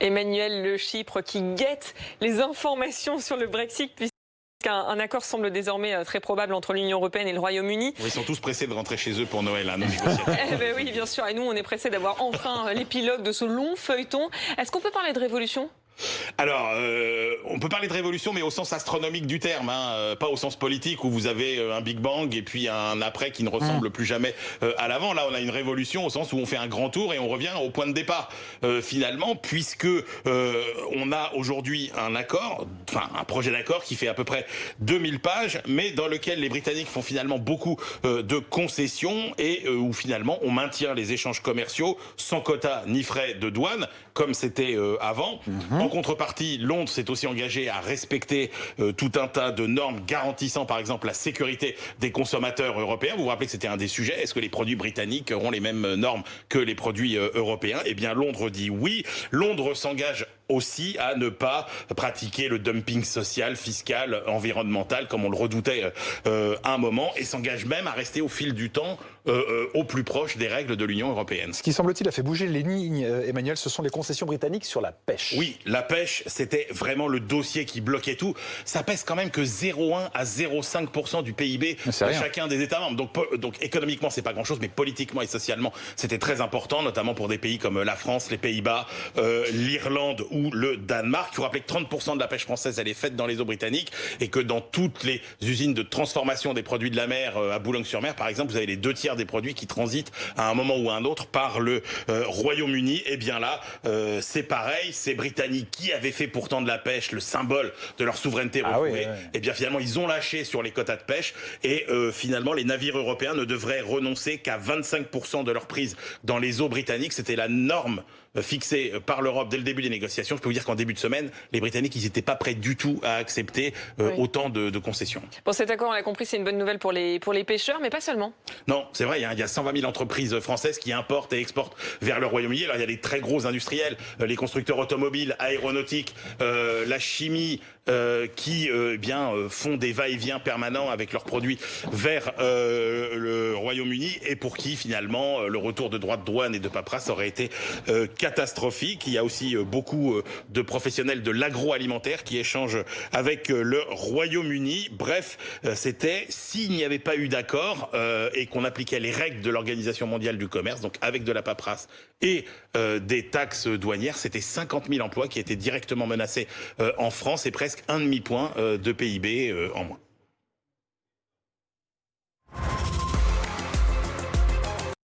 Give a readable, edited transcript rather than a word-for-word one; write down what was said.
Emmanuel, le Chypre qui guette les informations sur le Brexit puisqu'un accord semble désormais très probable entre l'Union européenne et le Royaume-Uni. Ils sont tous pressés de rentrer chez eux pour Noël, nos négociateurs. Oui, bien sûr. Et nous, on est pressés d'avoir enfin l'épilogue de ce long feuilleton. Est-ce qu'on peut parler de révolution ? Alors, on peut parler de révolution, mais au sens astronomique du terme, pas au sens politique où vous avez un Big Bang et puis un après qui ne ressemble plus jamais à l'avant. Là, on a une révolution au sens où on fait un grand tour et on revient au point de départ, finalement, puisque on a aujourd'hui un accord, enfin un projet d'accord qui fait à peu près 2000 pages, mais dans lequel les Britanniques font finalement beaucoup de concessions et où finalement on maintient les échanges commerciaux sans quota ni frais de douane, comme c'était avant. En contrepartie, Londres s'est aussi engagé à respecter tout un tas de normes garantissant par exemple la sécurité des consommateurs européens. Vous vous rappelez que c'était un des sujets. Est-ce que les produits britanniques auront les mêmes normes que les produits européens? Eh bien, Londres dit oui. Londres s'engage aussi à ne pas pratiquer le dumping social, fiscal, environnemental, comme on le redoutait à un moment, et s'engage même à rester au fil du temps au plus proche des règles de l'Union européenne. Ce qui, semble-t-il, a fait bouger les lignes, Emmanuel, ce sont les concessions britanniques sur la pêche. Oui, la pêche, c'était vraiment le dossier qui bloquait tout. Ça pèse quand même que 0,1 à 0,5% du PIB de chacun des États membres. Donc économiquement, c'est pas grand-chose, mais politiquement et socialement, c'était très important, notamment pour des pays comme la France, les Pays-Bas, l'Irlande ou le Danemark. Vous rappelez que 30% de la pêche française, elle est faite dans les eaux britanniques et que dans toutes les usines de transformation des produits de la mer à Boulogne-sur-Mer, par exemple, vous avez les 2/3 des produits qui transitent à un moment ou à un autre par le Royaume-Uni. Et bien là, c'est pareil, ces Britanniques qui avaient fait pourtant de la pêche le symbole de leur souveraineté retrouvée, et bien finalement ils ont lâché sur les quotas de pêche et finalement les navires européens ne devraient renoncer qu'à 25% de leur prise dans les eaux britanniques. C'était la norme fixée par l'Europe dès le début des négociations. Je peux vous dire qu'en début de semaine, les Britanniques, ils n'étaient pas prêts du tout à accepter autant de concessions. Bon, cet accord, on l'a compris, c'est une bonne nouvelle pour les pêcheurs, mais pas seulement. Non, c'est vrai, il y a 120 000 entreprises françaises qui importent et exportent vers le Royaume-Uni. Alors il y a des très gros industriels, les constructeurs automobiles, aéronautiques, la chimie, qui font des va-et-vient permanents avec leurs produits vers le Royaume-Uni et pour qui finalement le retour de droits de douane et de paperasse aurait été catastrophique. Il y a aussi beaucoup de professionnels de l'agroalimentaire qui échangent avec le Royaume-Uni. Bref, c'était s'il n'y avait pas eu d'accord et qu'on appliquait les règles de l'Organisation mondiale du commerce, donc avec de la paperasse et des taxes douanières, c'était 50 000 emplois qui étaient directement menacés en France et presque un demi-point de PIB en moins.